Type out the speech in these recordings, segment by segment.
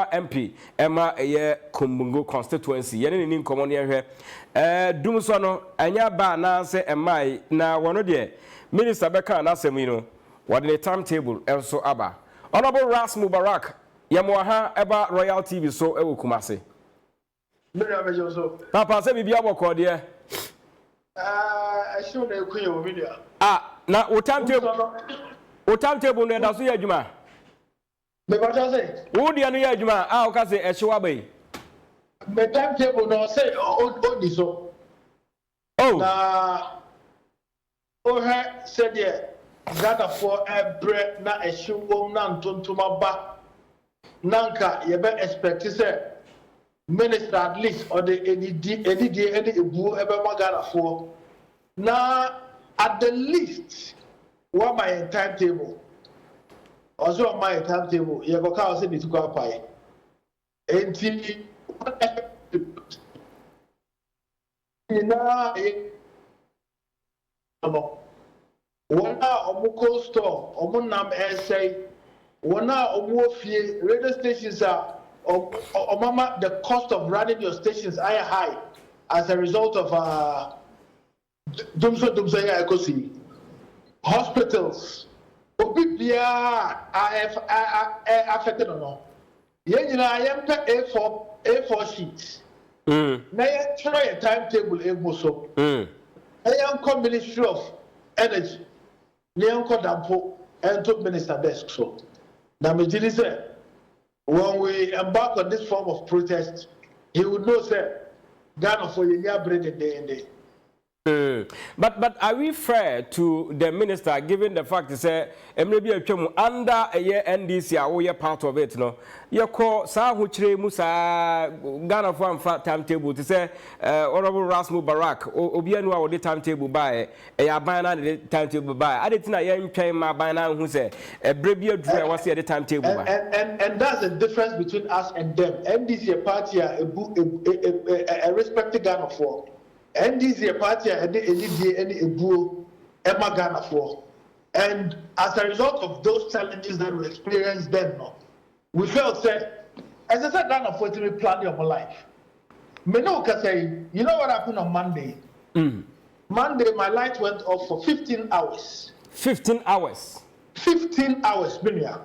MP Emma Kumbungo constituency yene ni nkomo ne hwe dum so no anya ba na se emai na wono de minister beka na asem yi no what the timetable also aba honorable Ras Mubarak yemo ha eba Royal TV so ewo Kumase papa se bibia boko de show na ekun yo video na o timetable no da so ya adwuma me ba say wo dia no ya adwuma o ka se ehyewa bai me timetable no say o di so na o ha said there Ghana for ebre na ehyewo na ntontoma ba nanka ye be expect say minister at least or the any ebu ebe ma Ghana for na at the least what my timetable also on my timetable you go can say to go apply enti na wana omuko store omunam essay wana omufie radio stations are mama the cost of running your stations are high as a result of dumso ya ekosi hospitals obibia affected or no ye nyina yem pe A4 sheets na ye try a timetable ego so ayan Ministry of Energy ne yanko dampo ento minister desk so na me jili say when we embark on this form of protest he would know say Ghana for year bread a day and day. But are we fair to the minister given the fact that say maybe under a year NDC or you part of it no you call sa hu kire mu sa Ghana for timetable to say honorable Ras Mubarak obi anu a the timetable by e aban na the timetable by adetina ye ntwen ma ban na hu say bre bi aduru e wase the timetable by and that's the difference between us and them. NDC a party a respected Ghana for NDC a party any ebuo Emma Ghana for, and as a result of those challenges that we experienced then, we felt that as I said, Ghana for to be planning of my life. Me no can say, you know what happened on Monday? Monday, my light went off for 15 hours. 15 hours. 15 hours, Binia.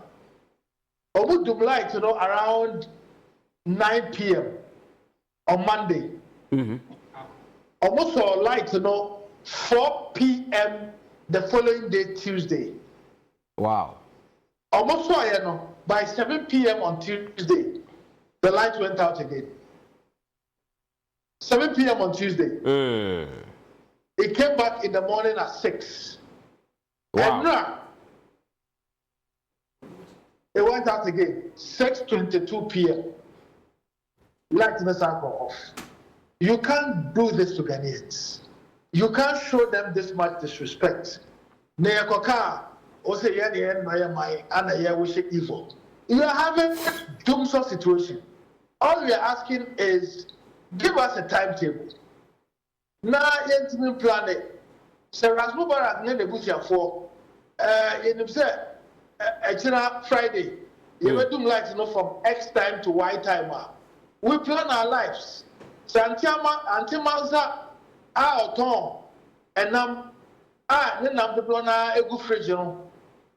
I would do light, around 9 p.m. on Monday. Almost saw light, 4 p.m. the following day, Tuesday. Wow. Almost saw, by 7 p.m. on Tuesday, the light went out again. 7 p.m. on Tuesday. It came back in the morning at 6. Wow. And now, it went out again, 6:22 p.m. Light in the circle off. You can't do this to Ghanaians. You can't show them this much disrespect. Neyakoka, ose yeni my ana ya wish evil. You are having doomsday situation. All we are asking is give us a timetable. Na yentimi plan it. Sir Ras Mubarak ne nebutia for yenim say China Friday. You will do light from X time to Y time. We plan our lives. Antimanza Tom and nam the na egu fridge on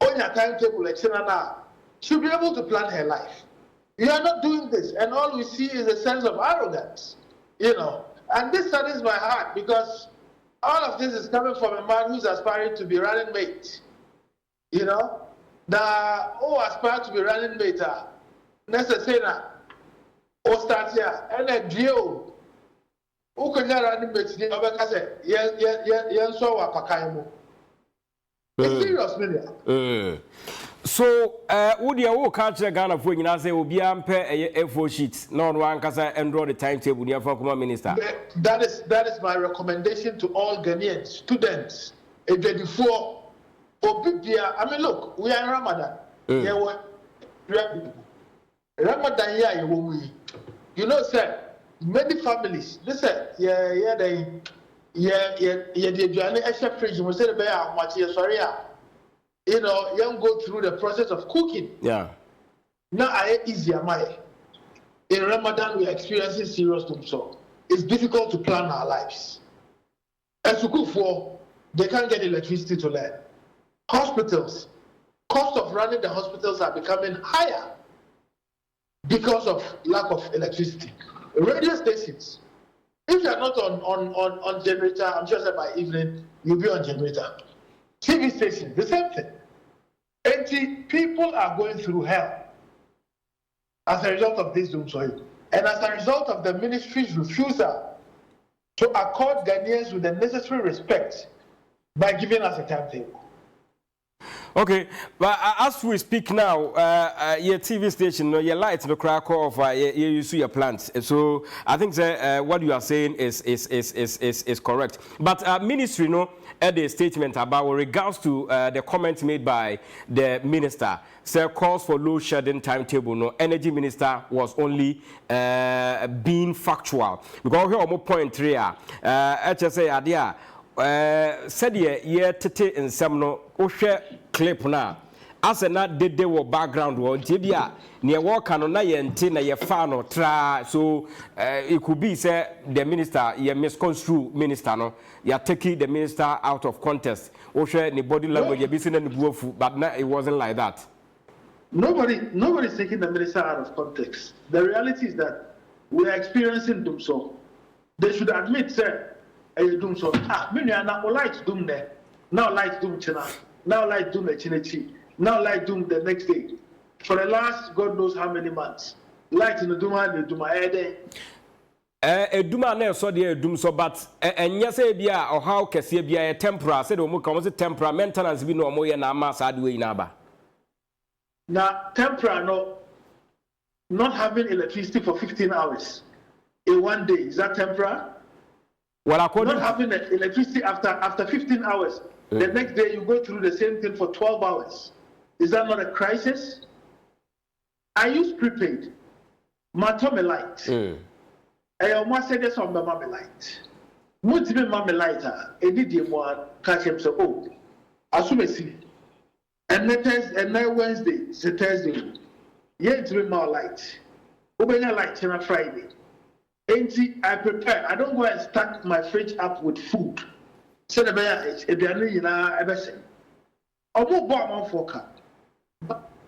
your timetable na she'll be able to plan her life. You are not doing this, and all we see is a sense of arrogance, and this saddens my heart because all of this is coming from a man who's aspiring to be running mate. Aspire to be running mate necessary or start here and a deal. Who can running mate? It's serious, Milia. So, would you catch a Ghana for you? I say, will be a A4 sheet, not one casa and draw the timetable near for minister. That is my recommendation to all Ghanaian students. Before, I mean, look, we are in Ramadan. Ramadan, sir. Many families, listen, they fridge, we say you go through the process of cooking. Yeah. Now I easy am I. In Ramadan, we are experiencing serious doomsday. It's difficult to plan our lives. As Akufo, they can't get electricity to learn. Hospitals, cost of running the hospitals are becoming higher because of lack of electricity. Radio stations, if you are not on generator, I'm sure that by evening you'll be on generator. TV stations, the same thing. 80 people are going through hell as a result of this doomsday, and as a result of the ministry's refusal to accord Ghanaians with the necessary respect by giving us a timetable. Okay, but as we speak now, your TV station, your lights, the crack off, you use your plants. So I think what you are saying is correct. But ministry, at the statement about regards to the comments made by the minister, say calls for load shedding timetable. No, energy minister was only being factual because here more point 3. HSA idea. Said ye tete in some no clip na as na dede wo background wo ntibia ne work no na ye nti na ye fa no tra so it could be say the minister ye misconstrue minister no ya taking the minister out of context o hwe ne body language ye bi se na ne buofu but na it wasn't like that. Nobody's taking the minister out of context. The reality is that we are experiencing doomsday. They should admit say doom so now light doom there, now light doom china, now light doom the chinechi, now light doom the next day. For the last God knows how many months, light in the duma ede. Duma na so de dum so but enya say bia or how kese bia tempera say do mo come say tempera maintenance bi no mo ye na ma sa de we na ba. Now tempera no not having electricity for 15 hours in one day, is that tempera? Well, according not having electricity after 15 hours, the next day you go through the same thing for 12 hours. Is that not a crisis? I use prepaid. Matome light. I almost said this on the mommy light. What's the mommy lighter? A did one catch him so oh. Assume see. And then Wednesday, it's a Thursday. Yeah, it's more light. Open your light on a Friday. I prepare. I don't go and stack my fridge up with food. Say the bear, if you are not everything. I won't buy one for car.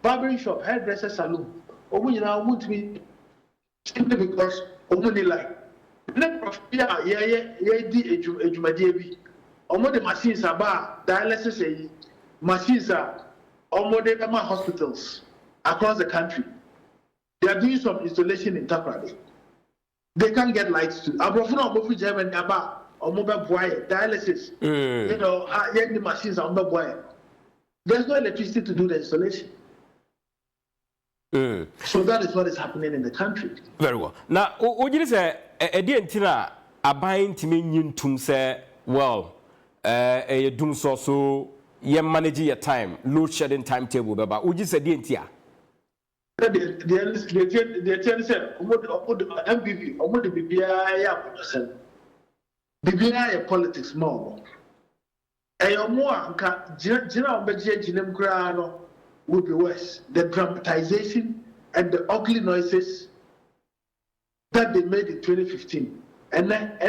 Barbering shop, hairdresser saloon. Or when you now want me simply because of money like. Yeah, the machines are bar, dialysis machines are almost hospitals across the country. They are doing some installation in Takrady. They can't get lights too. Abrofuna omofi Germany aba omobe boy dialysis. You know, the machines are omobe boy. There's no electricity to do the installation. So that is what is happening in the country. Very well. Now, what you say? Edi entina abayin timi nyintum say well, dum so you manage your time, load shedding timetable. Baba, what you say? Edi entia. The said, MPP, the BBI politics more. A more general would be worse. The dramatization and the ugly noises that they made in 2015, and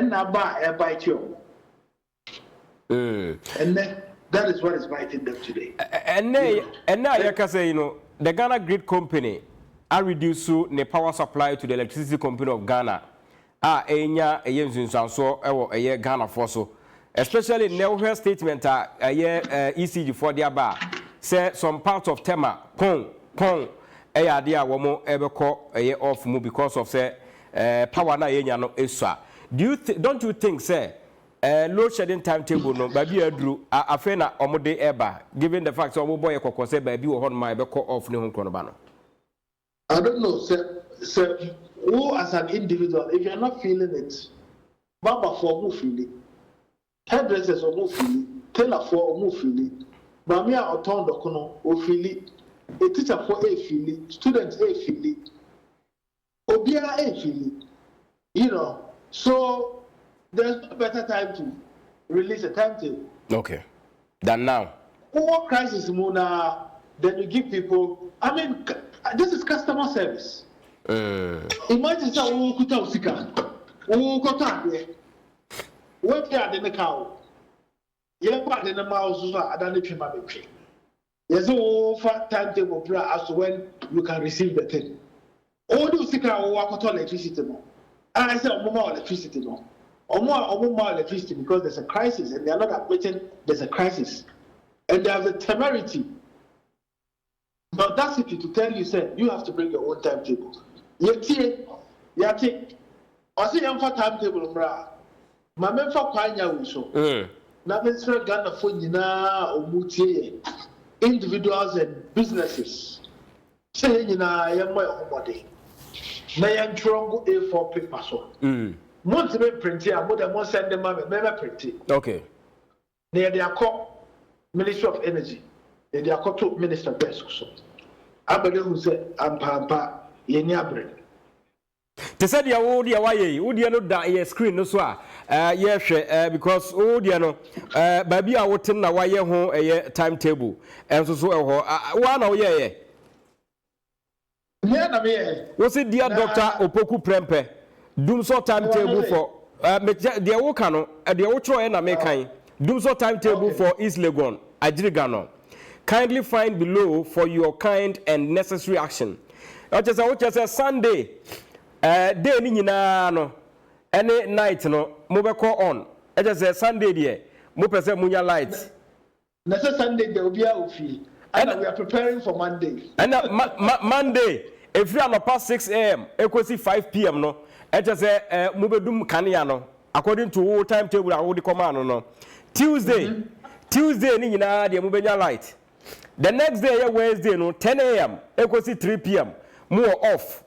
now bite you. And then that is what is biting them today. And now you can say, the Ghana Grid Company are reducing the power supply to the electricity company of Ghana. Enya so Ghana for so. Especially in statement ECG for their bar. Say some part of Tema, Pong, idea womo ebeko off mu because of say power na yenya no esua. Don't you think say load shedding timetable no baby adru afena omode eba given the fact omo boy kokko say baby wo hon ma ebeko off ne ho krono ba no. I don't know, sir, who as an individual, if you're not feeling it, Baba for who feel it, hairdressers or who feel it, tailor for who feel it, Bamia or Town Dokono or feel it, a teacher for a feel it, students a feel it, Obia a feel it, so there's no better time to release a timetable. Okay, than now. What crisis, Mona, then you give people, I mean, this is customer service. Imagine say wo kuta usika. Wo kota ade. Wo fi ade ne kawo. Ye kwa ade ne ma oso so adane twema betwe. Yes, wo fa timetable bra as to when you can receive the thing. All do usika wo akoto electricity no. And I say omo electricity no. Omo electricity because there's a crisis and they are not admitting there's a crisis. And they have the temerity, the audacity to tell you, say, you have to bring your own timetable. Yeti, I say, I'm for timetable, bra. My men for Panya also. Now, Mr. Ghana for Nina or Mutie, individuals and businesses. Say, Nina, I am my own body. Now, I'm trying A4 paper. So, want to be printed, I would have send them a printed. Okay. Near their call. Ministry of Energy, and they are called to Minister Best. I believe who said, I'm Pampa, Yenyabre. They said, "Ya Odia, why you no da screen no so yes, because Odia baby, I would tell na why you home a timetable and so one oh yeah. What's it, dear Doctor Opoku Prempe? Doom so timetable for the Okano at the Ocho and American. Doom so timetable for East Legon, RtvGhana. Kindly find below for your kind and necessary action. Just a Sunday, day ni no, any night no, move call on. Just a Sunday there, move person munya light. Next Sunday there will be a fee, and we are preparing for Monday. And Monday, if you are past 6 a.m., equally 5 p.m. no, just a move dum kaniano. According to all timetable, I would command no. Tuesday ni nyina de mubenya light. The next day Wednesday no 10 a.m. equals 3 p.m. more off.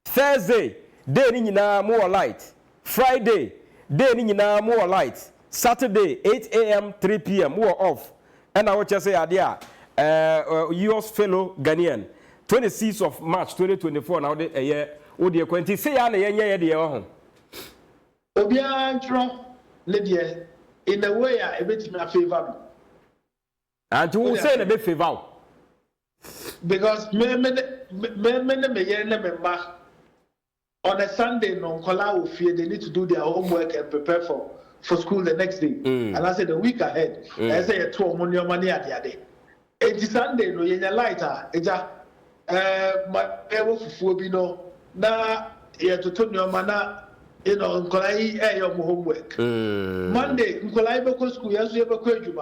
Thursday day ni nyina more light. Friday day ni nyina more light. Saturday 8 a.m. 3 p.m. more off. And I will just say adia yours fellow Ghanaian 26th of March 2024 now the year odi kwenti say ya na yenye de ho. Obiantro le in a way, I bet me a favor. And you say a bit favor. Because me on a Sunday, no Kola fear they need to do their homework and prepare for school the next day. And I said the week ahead, I say a 2 money at the other. It's Sunday, no, you're lighter. It's my ever for Bino. Now, you to turn your mana. You know, Nkolai your homework. Monday, Nkolai go school, yes, you have a question.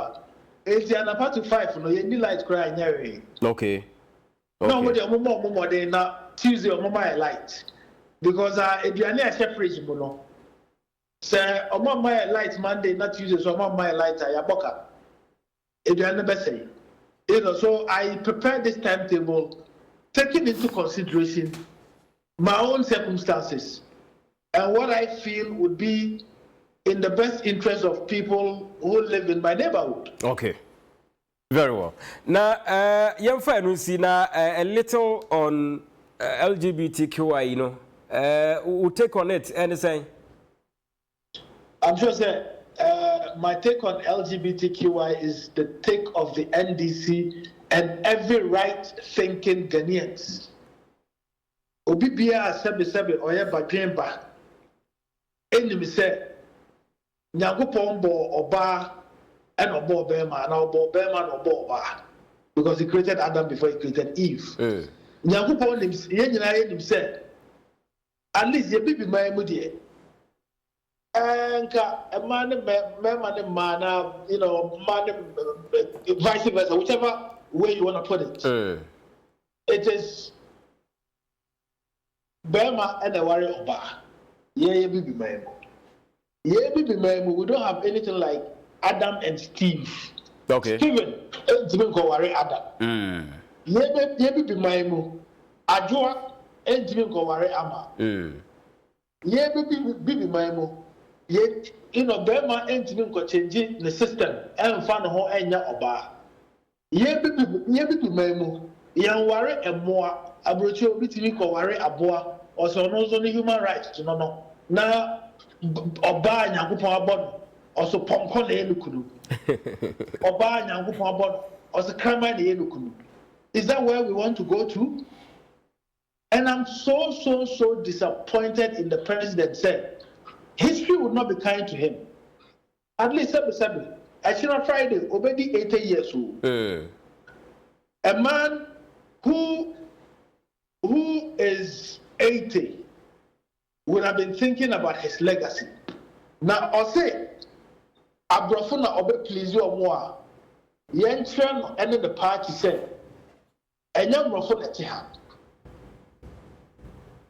It's an apart to 5, no, you need light cry near. Okay. No, but your mama day now, Tuesday or mama light. Because if you are near separate, you know. Say, oh, my light Monday, not Tuesday, so my light, I boka. If you are never saying. You know, so I prepared this timetable, taking into consideration my own circumstances. And what I feel would be in the best interest of people who live in my neighborhood. Okay. Very well. Now, young friend, see now a little on LGBTQI, you know. We'll take on it, anything? I'm sure, sir, my take on LGBTQI is the take of the NDC and every right-thinking Ghanaians. Obibia sebe oye badwemba. Enemy say, Nyankopon bo oba and obo bema, na obo bema no obo oba. Because he created Adam before he created Eve. Nyankopon him say, at least ye be my mudie. Enka a man, you know, man, vice versa, whichever way you want to put it. It is Bema and a warrior oba. Yeah, baby, man. Yeah, baby, man. We don't have anything like Adam and Steve. Okay. Steven, Steven go worry Adam. Yeah, baby, man. Ajua, Steven go worry Ama. Yeah, baby, man. Yeah, you know, Bema and Steven go changing the system and find how enya oba. Yeah, baby, man. Yeah, worry and more. Abrocho bitimi ko worry aboa. Also, no human rights, no. Now, Oba Nyankopon abon, also Ponko na elukunu. Oba Nyankopon abon, also Krama na elukunu. Is that where we want to go to? And I'm so disappointed in the president said history would not be kind to him. At least 7. Actually, Friday, already 80 years old. A man who is 80 would have been thinking about his legacy. Now, I'll say, Abrafuna obe please you more. Yentren and the party said, and young Brafo Etiha.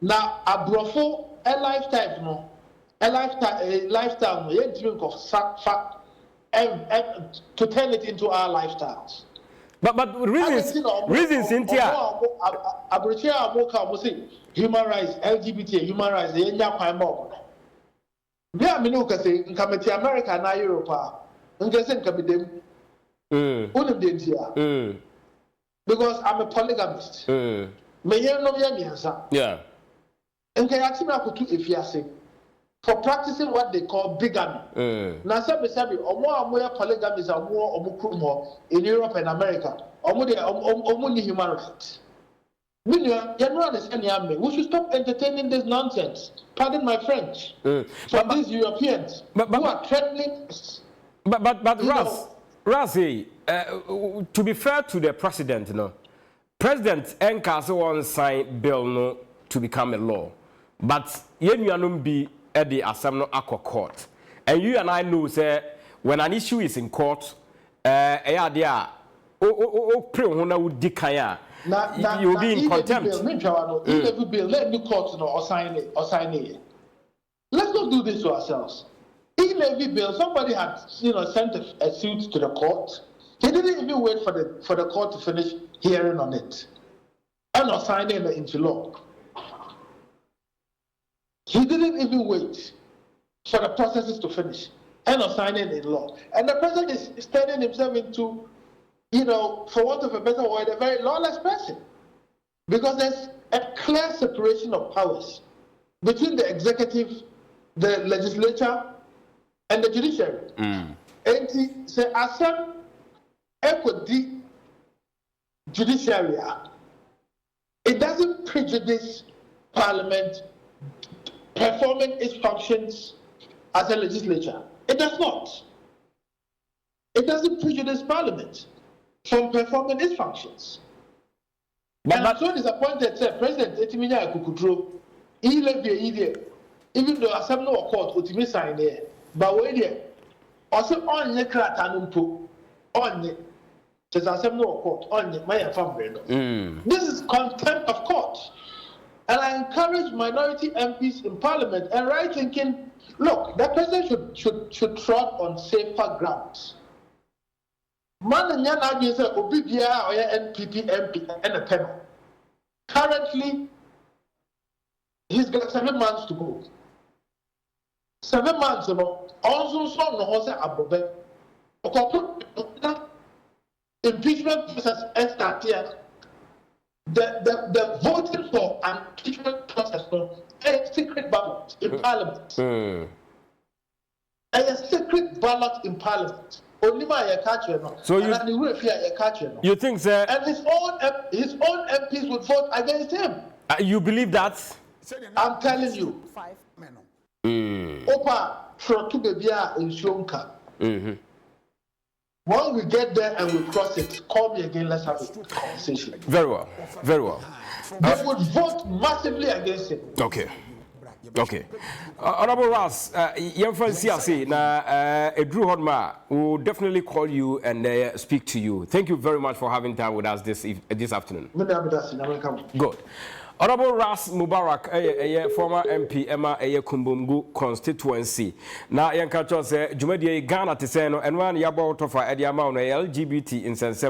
Now, Abrafo a lifetime, no, a lifetime, you drink of fact and to turn it into our lifestyles. But reasons in here. Human rights, LGBT, human rights, the India crime mob. We are Minuka say, in Committee America and Europa, and just in Committee. Because I'm a polygamist. May you know your answer? Yeah. And can actually put if you are saying for practicing what they call bigamy. Now, sabi, or more polygamists are more in Europe and America, or more human rights. We should stop entertaining this nonsense. Pardon my French. From these Europeans who are threatening. But Razi, to be fair to the president, President Nkaso won sign bill to become a law, but you be at the Assembly court, and you and I know say when an issue is in court, you'll be in contempt. Let me court or sign it. Let's not do this to ourselves. E-levy bill, somebody had sent a suit to the court. He didn't even wait for the court to finish hearing on it and not signing it into law. He didn't even wait for the processes to finish and not signing it in law. And the president is turning himself into, for want of a better word, a very lawless person. Because there's a clear separation of powers between the executive, the legislature, and the judiciary. And he said, as some equity judiciary, it doesn't prejudice Parliament performing its functions as a legislature. It does not. It doesn't prejudice Parliament from performing its functions. And I'm so disappointed, sir, President Etiminya Akufo-Addo, even though Assembly or court, Otimi sign there, but wait there, also on the Kratanumpo, on the Assembly or court, on the Maya family. This is contempt of court. And I encourage minority MPs in Parliament and right thinking, look, the president should trod on safer grounds. Man and Yan argues that Obibia or NPP MP and a panel. Currently, he's got 7 months to go. 7 months ago, also saw no Jose Abobe. Impeachment process started. The voting for an impeachment process a secret ballot in Parliament. A secret ballot in Parliament. Only my catcher. So you think, sir? And his own MPs would vote against him. You believe that? I'm telling you. Opa Trotu Bebia in Shonka. When we get there and we cross it, call me again, let's have a conversation. Very well. Very well. They would vote massively against him. Okay. Honorable Ras, CRC, Drew Hodma will definitely call you and speak to you. Thank you very much for having time with us this afternoon. Good. Honorable Ras Mubarak, former MP, Emma Kumbumgu constituency. Now, young catcher say, Jumedi Ghana Tiseno, and one Yabo Tofa Ediama on LGBT in Sensem.